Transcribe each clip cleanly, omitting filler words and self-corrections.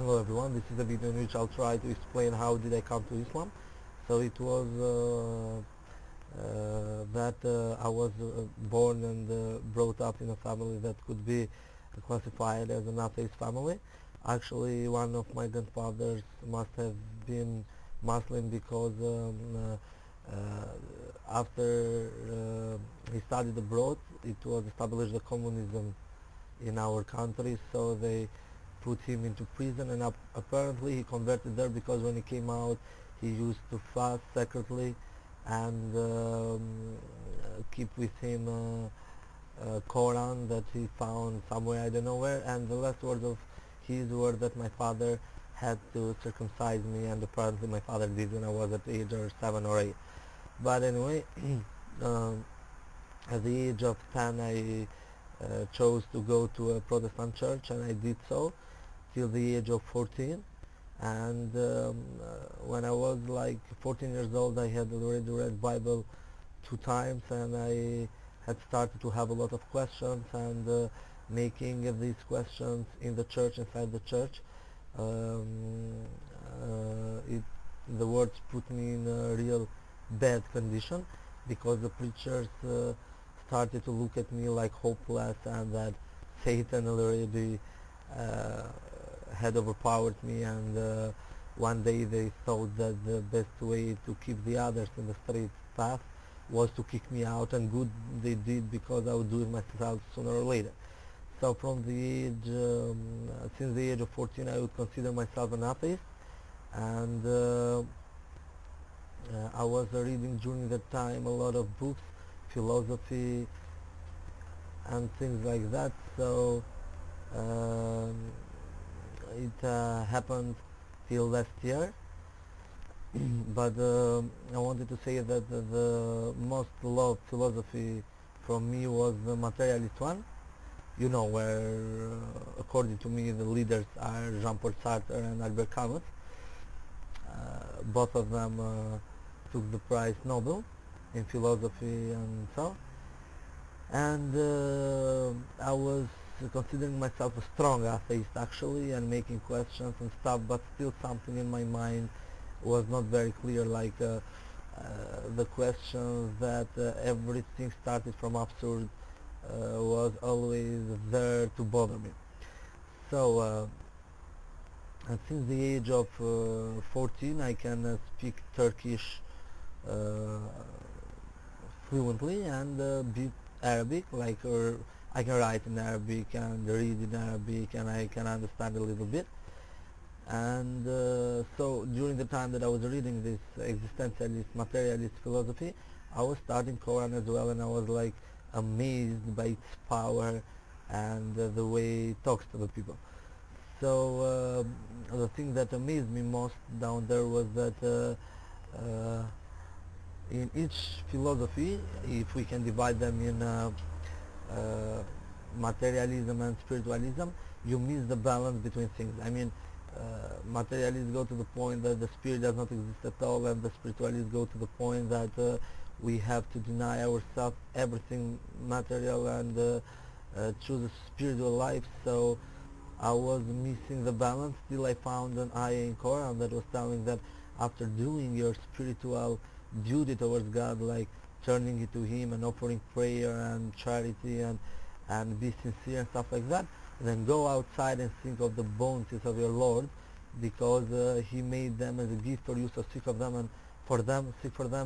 Hello everyone, this is a video in which I'll try to explain how did I come to Islam. So it was that I was born and brought up in a family that could be classified as an atheist family. Actually, one of my grandfathers must have been Muslim because after he studied abroad, it was established the communism in our country, so they put him into prison, and apparently he converted there because when he came out he used to fast secretly and keep with him a koran that he found somewhere, I don't know where, and the last words of his were that my father had to circumcise me, and apparently my father did when I was at the age of 7 or 8. But anyway, at the age of 10 I chose to go to a Protestant church, and I did so till the age of 14. And when I was like 14 years old, I had already read Bible 2 times, and I had started to have a lot of questions, and making these questions in the church, inside the church, the words put me in a real bad condition, because the preachers started to look at me like hopeless, and that Satan already had overpowered me, and one day they thought that the best way to keep the others in the straight path was to kick me out, and good they did, because I would do it myself sooner or later. So from the age, since the age of 14, I would consider myself an atheist, and I was reading during that time a lot of books, philosophy and things like that. So it happened till last year. But I wanted to say that the most loved philosophy from me was the materialist one, you know, where according to me the leaders are Jean-Paul Sartre and Albert Camus. Both of them took the prize Nobel in philosophy and so. And I was considering myself a strong atheist actually, and making questions and stuff, but still something in my mind was not very clear, like the questions that everything started from absurd was always there to bother me. So and since the age of 14 I can speak Turkish fluently, and bit Arabic, like, or I can write in Arabic and read in Arabic, and I can understand a little bit. And so during the time that I was reading this existentialist, materialist philosophy, I was studying Quran as well, and I was like amazed by its power and the way it talks to the people. So the thing that amazed me most down there was that in each philosophy, if we can divide them in materialism and spiritualism, you miss the balance between things. I mean, materialists go to the point that the spirit does not exist at all, and the spiritualists go to the point that we have to deny ourselves everything material and choose a spiritual life. So I was missing the balance. Till I found an ayah in Quran that was telling that after doing your spiritual duty towards God, like turning it to Him and offering prayer and charity and be sincere and stuff like that, then go outside and think of the bounties of your Lord, because He made them as a gift for you, so seek for them,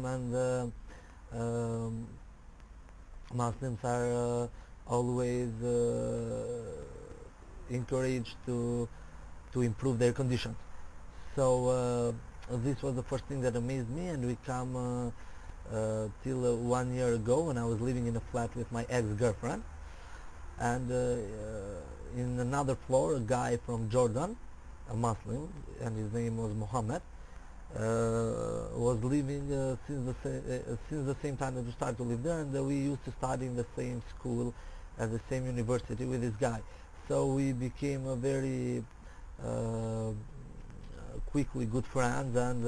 and Muslims are always encouraged to improve their conditions. So this was the first thing that amazed me, and we come till 1 year ago, when I was living in a flat with my ex-girlfriend, and in another floor a guy from Jordan, a Muslim, and his name was Muhammad, was living since the same time that we started to live there, and we used to study in the same school at the same university with this guy. So we became a very quickly good friends, and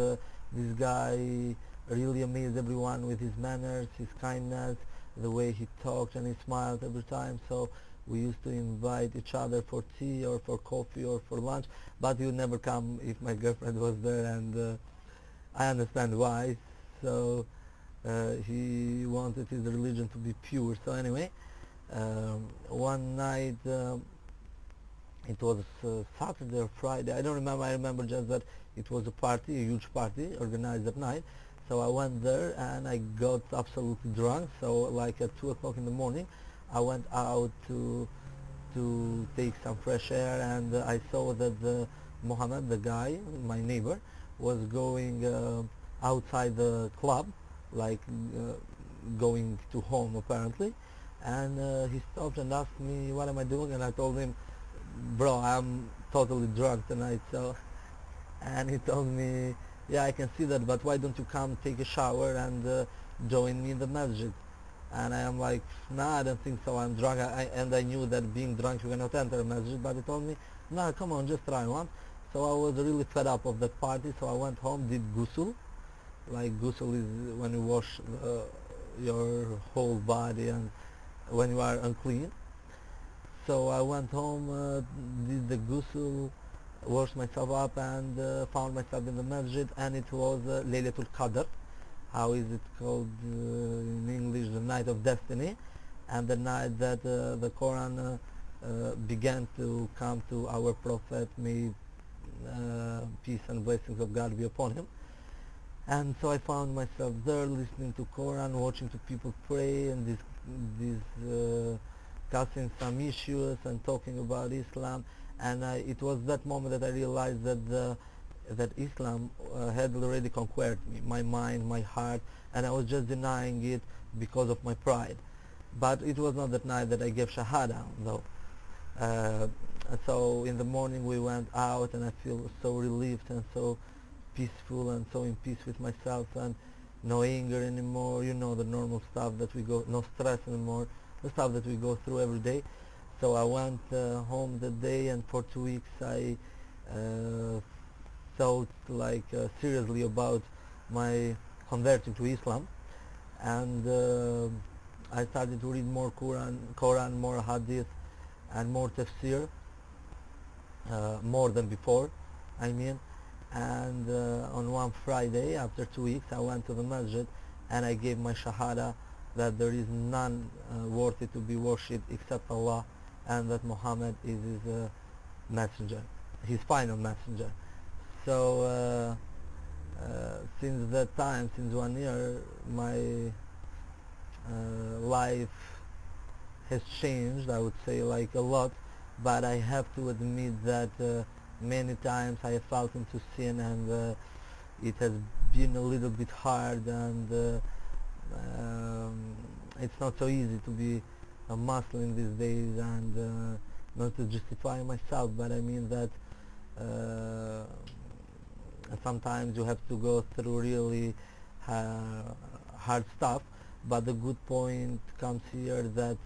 this guy really amazed everyone with his manners, his kindness, the way he talked, and he smiled every time. So We used to invite each other for tea or for coffee or for lunch, but he would never come if my girlfriend was there, and I understand why. So he wanted his religion to be pure. So anyway, one night, it was Saturday or Friday, I don't remember. I remember just that it was a party, a huge party organized at night. So I went there and I got absolutely drunk. So like at 2 o'clock in the morning, I went out to take some fresh air, and I saw that Mohammed, the guy, my neighbor, was going outside the club, like going to home apparently. And he stopped and asked me, what am I doing? And I told him, bro, I'm totally drunk tonight. So, and he told me, yeah, I can see that, but why don't you come take a shower and join me in the masjid? And I am like, nah, I don't think so, I'm drunk. And I knew that being drunk you cannot enter a masjid, but he told me, nah, come on, just try one. So I was really fed up of that party, so I went home, did ghusl. Like ghusl is when you wash your whole body and when you are unclean. So I went home, did the ghusl, washed myself up, and found myself in the masjid, and it was Laylatul Qadr. How is it called in English? The night of destiny, and the night that the Quran began to come to our Prophet, may peace and blessings of God be upon him. And so I found myself there listening to Quran, watching to people pray, and discussing some issues and talking about Islam. And it was that moment that I realized that Islam had already conquered me, my mind, my heart, and I was just denying it because of my pride. But it was not that night that I gave Shahada, though. So in the morning we went out, and I feel so relieved and so peaceful and so in peace with myself, and no anger anymore, you know, the normal stuff that we go, no stress anymore, the stuff that we go through every day. So I went home that day, and for 2 weeks I thought like seriously about my converting to Islam, and I started to read more Quran, more hadith, and more tafsir, more than before, I mean. And on one Friday, after 2 weeks, I went to the masjid and I gave my shahada that there is none worthy to be worshipped except Allah, and that Muhammad is his messenger, his final messenger. So since that time, since 1 year, my life has changed, I would say, like a lot. But I have to admit that many times I have felt into sin, and it has been a little bit hard, and it's not so easy to be a Muslim these days. And not to justify myself, but I mean that sometimes you have to go through really hard stuff. But the good point comes here that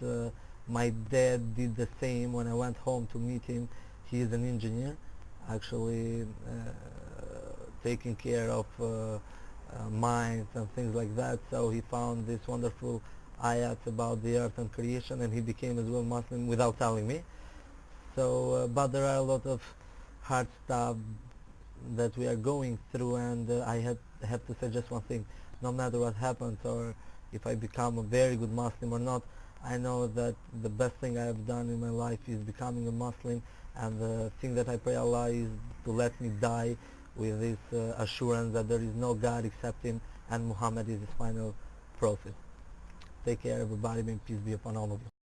my dad did the same. When I went home to meet him, he is an engineer, actually taking care of mines and things like that. So he found this wonderful ayat about the earth and creation, and he became as well Muslim without telling me. So but there are a lot of hard stuff that we are going through, and I have to say just one thing: no matter what happens, or if I become a very good Muslim or not, I know that the best thing I have done in my life is becoming a Muslim, and the thing that I pray Allah is to let me die with this assurance that there is no God except Him, and Muhammad is His final prophet. Take care, everybody. May peace be upon all of you.